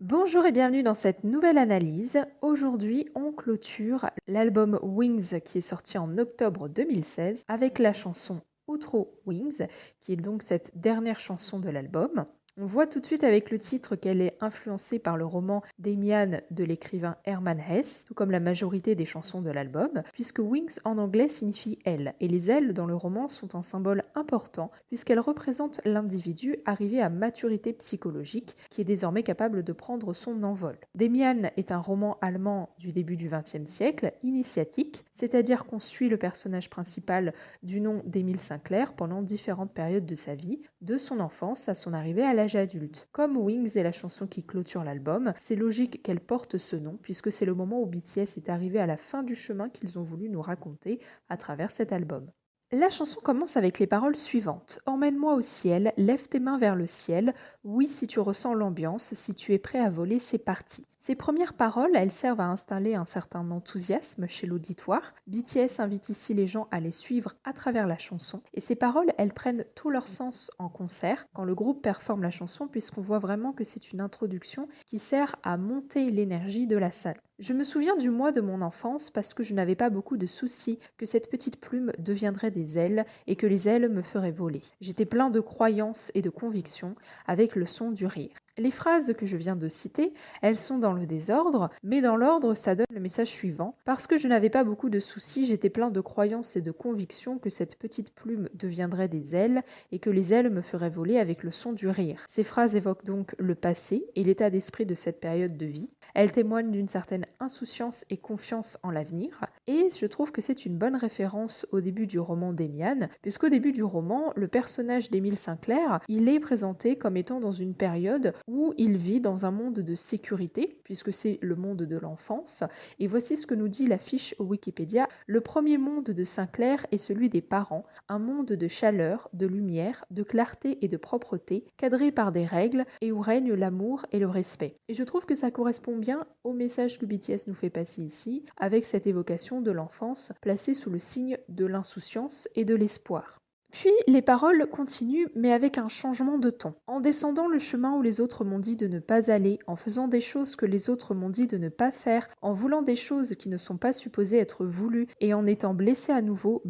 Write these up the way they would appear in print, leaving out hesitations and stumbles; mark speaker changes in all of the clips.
Speaker 1: Bonjour et bienvenue dans cette nouvelle analyse. Aujourd'hui, on clôture l'album Wings qui est sorti en octobre 2016 avec la chanson Outro Wings, qui est donc cette dernière chanson de l'album. On voit tout de suite avec le titre qu'elle est influencée par le roman Damian de l'écrivain Hermann Hesse, tout comme la majorité des chansons de l'album, puisque Wings en anglais signifie aile, et les ailes dans le roman sont un symbole important puisqu'elles représentent l'individu arrivé à maturité psychologique qui est désormais capable de prendre son envol. Damian est un roman allemand du début du XXe siècle, initiatique, c'est-à-dire qu'on suit le personnage principal du nom d'Émile Sinclair pendant différentes périodes de sa vie, de son enfance à son arrivée à l'âge adulte. Comme Wings est la chanson qui clôture l'album, c'est logique qu'elle porte ce nom puisque c'est le moment où BTS est arrivé à la fin du chemin qu'ils ont voulu nous raconter à travers cet album. La chanson commence avec les paroles suivantes. Emmène-moi au ciel, lève tes mains vers le ciel. Oui, si tu ressens l'ambiance, si tu es prêt à voler, c'est parti. Ces premières paroles, elles servent à installer un certain enthousiasme chez l'auditoire. BTS invite ici les gens à les suivre à travers la chanson. Et ces paroles, elles prennent tout leur sens en concert quand le groupe performe la chanson puisqu'on voit vraiment que c'est une introduction qui sert à monter l'énergie de la salle. Je me souviens du mois de mon enfance parce que je n'avais pas beaucoup de soucis que cette petite plume deviendrait des ailes et que les ailes me feraient voler. J'étais plein de croyances et de convictions avec le son du rire. Les phrases que je viens de citer, elles sont dans le désordre, mais dans l'ordre, ça donne le message suivant. Parce que je n'avais pas beaucoup de soucis, j'étais plein de croyances et de convictions que cette petite plume deviendrait des ailes et que les ailes me feraient voler avec le son du rire. Ces phrases évoquent donc le passé et l'état d'esprit de cette période de vie. Elles témoignent d'une certaine insouciance et confiance en l'avenir. Et je trouve que c'est une bonne référence au début du roman d'Emian, puisqu'au début du roman, le personnage d'Émile Sinclair, il est présenté comme étant dans une période où il vit dans un monde de sécurité, puisque c'est le monde de l'enfance. Et voici ce que nous dit la fiche Wikipédia. Le premier monde de Sinclair est celui des parents, un monde de chaleur, de lumière, de clarté et de propreté, cadré par des règles et où règne l'amour et le respect. Et je trouve que ça correspond bien au message que BTS nous fait passer ici, avec cette évocation de l'enfance placée sous le signe de l'insouciance et de l'espoir. Puis les paroles continuent, mais avec un changement de ton. En descendant le chemin où les autres m'ont dit de ne pas aller, en faisant des choses que les autres m'ont dit de ne pas faire, en voulant des choses qui ne sont pas supposées être voulues, et en étant blessé à nouveau,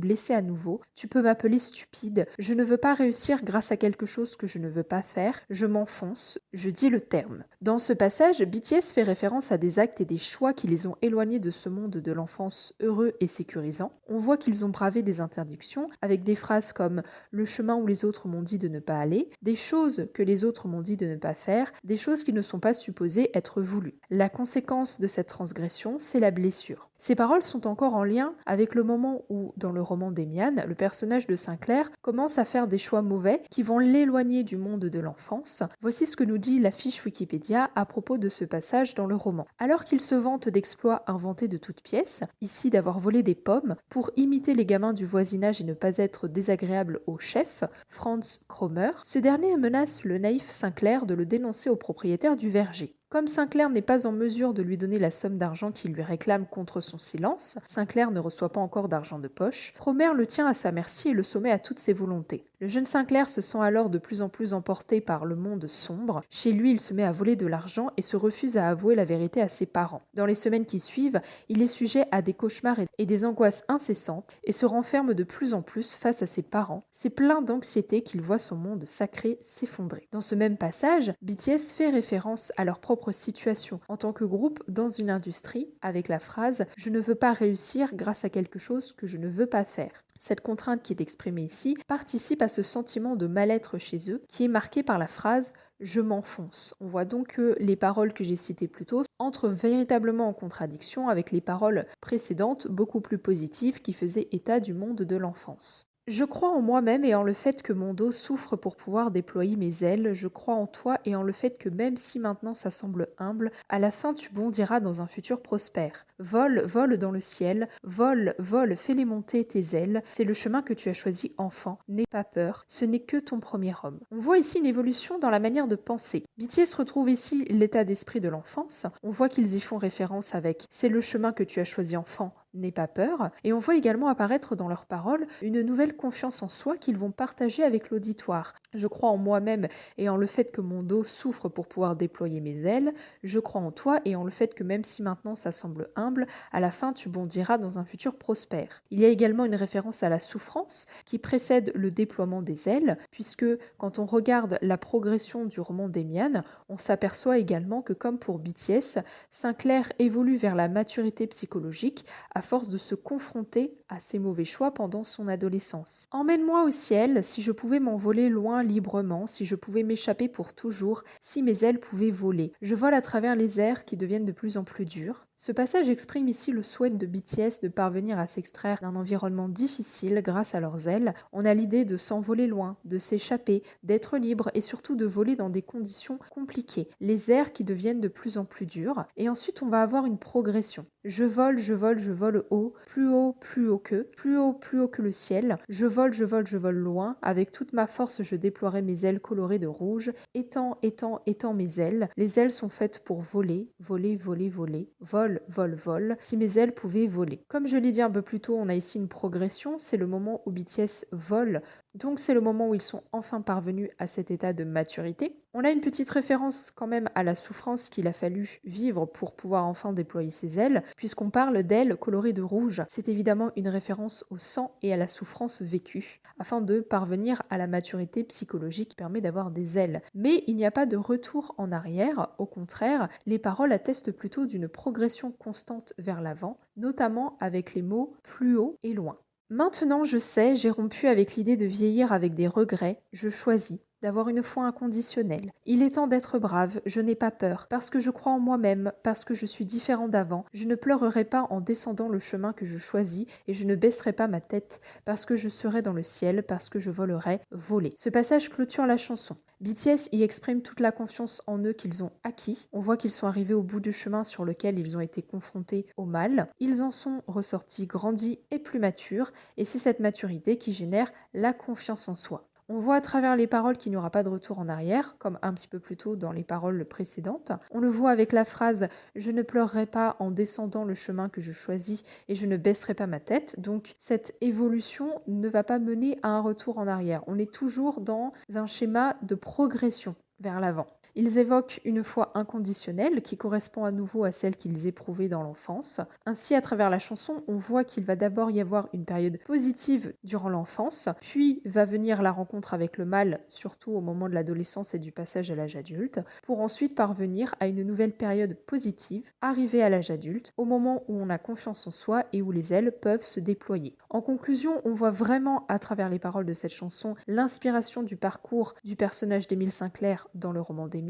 Speaker 1: tu peux m'appeler stupide. Je ne veux pas réussir grâce à quelque chose que je ne veux pas faire, je m'enfonce, je dis le terme. Dans ce passage, BTS fait référence à des actes et des choix qui les ont éloignés de ce monde de l'enfance heureux et sécurisant. On voit qu'ils ont bravé des interdictions, avec des phrases comme le chemin où les autres m'ont dit de ne pas aller, des choses que les autres m'ont dit de ne pas faire, des choses qui ne sont pas supposées être voulues. La conséquence de cette transgression, c'est la blessure. Ces paroles sont encore en lien avec le moment où, dans le roman d'Emian, le personnage de Sinclair commence à faire des choix mauvais qui vont l'éloigner du monde de l'enfance. Voici ce que nous dit la fiche Wikipédia à propos de ce passage dans le roman. Alors qu'il se vante d'exploits inventés de toutes pièces, ici d'avoir volé des pommes pour imiter les gamins du voisinage et ne pas être désagréable au chef, Franz Kromer, ce dernier menace le naïf Sinclair de le dénoncer au propriétaire du verger. Comme Sinclair n'est pas en mesure de lui donner la somme d'argent qu'il lui réclame contre son silence, Sinclair ne reçoit pas encore d'argent de poche, Cromer le tient à sa merci et le soumet à toutes ses volontés. Le jeune Sinclair se sent alors de plus en plus emporté par le monde sombre. Chez lui, il se met à voler de l'argent et se refuse à avouer la vérité à ses parents. Dans les semaines qui suivent, il est sujet à des cauchemars et des angoisses incessantes et se renferme de plus en plus face à ses parents. C'est plein d'anxiété qu'il voit son monde sacré s'effondrer. Dans ce même passage, BTS fait référence à leur propre situation en tant que groupe dans une industrie avec la phrase « Je ne veux pas réussir grâce à quelque chose que je ne veux pas faire ». Cette contrainte qui est exprimée ici participe à ce sentiment de mal-être chez eux qui est marqué par la phrase « je m'enfonce ». On voit donc que les paroles que j'ai citées plus tôt entrent véritablement en contradiction avec les paroles précédentes beaucoup plus positives qui faisaient état du monde de l'enfance. Je crois en moi-même et en le fait que mon dos souffre pour pouvoir déployer mes ailes. Je crois en toi et en le fait que même si maintenant ça semble humble, à la fin tu bondiras dans un futur prospère. Vole, vole dans le ciel, vole, vole, fais-les monter tes ailes. C'est le chemin que tu as choisi enfant. N'aie pas peur, ce n'est que ton premier homme. On voit ici une évolution dans la manière de penser. BTS retrouve ici l'état d'esprit de l'enfance. On voit qu'ils y font référence avec « c'est le chemin que tu as choisi enfant ». n'aie pas peur. Et on voit également apparaître dans leurs paroles une nouvelle confiance en soi qu'ils vont partager avec l'auditoire. Je crois en moi-même et en le fait que mon dos souffre pour pouvoir déployer mes ailes. Je crois en toi et en le fait que même si maintenant ça semble humble, à la fin tu bondiras dans un futur prospère. Il y a également une référence à la souffrance qui précède le déploiement des ailes, puisque quand on regarde la progression du roman d'Emian, on s'aperçoit également que comme pour BTS, Sinclair évolue vers la maturité psychologique à force de se confronter à ses mauvais choix pendant son adolescence. Emmène-moi au ciel, si je pouvais m'envoler loin librement, si je pouvais m'échapper pour toujours, si mes ailes pouvaient voler. Je vole à travers les airs qui deviennent de plus en plus durs. Ce passage exprime ici le souhait de BTS de parvenir à s'extraire d'un environnement difficile grâce à leurs ailes. On a l'idée de s'envoler loin, de s'échapper, d'être libre et surtout de voler dans des conditions compliquées. Les airs qui deviennent de plus en plus durs. Et ensuite, on va avoir une progression. Je vole, je vole, je vole haut, plus haut, plus haut que, plus haut que le ciel. Je vole, je vole, je vole loin. Avec toute ma force, je déploierai mes ailes colorées de rouge. Étends, étends, étends mes ailes. Les ailes sont faites pour voler, voler, voler, voler. Vol, vol, vol. Si mes ailes pouvaient voler. Comme je l'ai dit un peu plus tôt, on a ici une progression. C'est le moment où BTS vole. Donc c'est le moment où ils sont enfin parvenus à cet état de maturité. On a une petite référence quand même à la souffrance qu'il a fallu vivre pour pouvoir enfin déployer ses ailes, puisqu'on parle d'ailes colorées de rouge. C'est évidemment une référence au sang et à la souffrance vécue, afin de parvenir à la maturité psychologique qui permet d'avoir des ailes. Mais il n'y a pas de retour en arrière, au contraire, les paroles attestent plutôt d'une progression constante vers l'avant, notamment avec les mots plus haut et loin. Maintenant, je sais, j'ai rompu avec l'idée de vieillir avec des regrets, je choisis d'avoir une foi inconditionnelle. Il est temps d'être brave, je n'ai pas peur, parce que je crois en moi-même, parce que je suis différent d'avant, je ne pleurerai pas en descendant le chemin que je choisis et je ne baisserai pas ma tête, parce que je serai dans le ciel, parce que je volerai, voler. Ce passage clôture la chanson. BTS y exprime toute la confiance en eux qu'ils ont acquis. On voit qu'ils sont arrivés au bout du chemin sur lequel ils ont été confrontés au mal. Ils en sont ressortis grandis et plus matures, et c'est cette maturité qui génère la confiance en soi. On voit à travers les paroles qu'il n'y aura pas de retour en arrière, comme un petit peu plus tôt dans les paroles précédentes. On le voit avec la phrase « Je ne pleurerai pas en descendant le chemin que je choisis et je ne baisserai pas ma tête ». Donc cette évolution ne va pas mener à un retour en arrière. On est toujours dans un schéma de progression vers l'avant. Ils évoquent une foi inconditionnelle qui correspond à nouveau à celle qu'ils éprouvaient dans l'enfance. Ainsi, à travers la chanson, on voit qu'il va d'abord y avoir une période positive durant l'enfance, puis va venir la rencontre avec le mal, surtout au moment de l'adolescence et du passage à l'âge adulte, pour ensuite parvenir à une nouvelle période positive, arriver à l'âge adulte, au moment où on a confiance en soi et où les ailes peuvent se déployer. En conclusion, on voit vraiment à travers les paroles de cette chanson l'inspiration du parcours du personnage d'Émile Sinclair dans le roman d'Emian,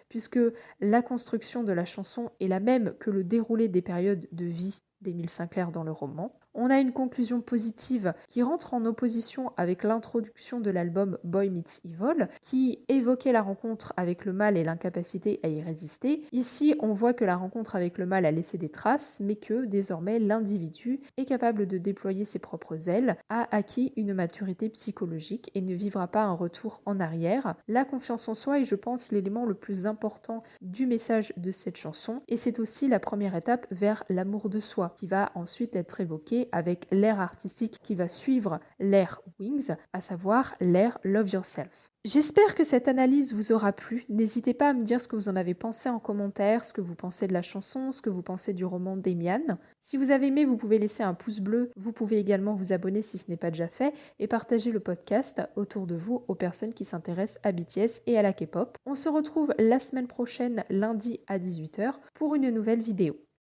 Speaker 1: puisque la construction de la chanson est la même que le déroulé des périodes de vie d'Émile Sinclair dans le roman. On a une conclusion positive qui rentre en opposition avec l'introduction de l'album Boy Meets Evil, qui évoquait la rencontre avec le mal et l'incapacité à y résister. Ici, on voit que la rencontre avec le mal a laissé des traces, mais que désormais l'individu est capable de déployer ses propres ailes, a acquis une maturité psychologique et ne vivra pas un retour en arrière. La confiance en soi est, je pense, l'élément le plus important du message de cette chanson, et c'est aussi la première étape vers l'amour de soi, qui va ensuite être évoquée avec l'ère artistique qui va suivre l'ère Wings, à savoir l'ère Love Yourself. J'espère que cette analyse vous aura plu. N'hésitez pas à me dire ce que vous en avez pensé en commentaire, ce que vous pensez de la chanson, ce que vous pensez du roman d'Emian. Si vous avez aimé, vous pouvez laisser un pouce bleu. Vous pouvez également vous abonner si ce n'est pas déjà fait et partager le podcast autour de vous aux personnes qui s'intéressent à BTS et à la K-pop. On se retrouve la semaine prochaine, lundi à 18h, pour une nouvelle vidéo.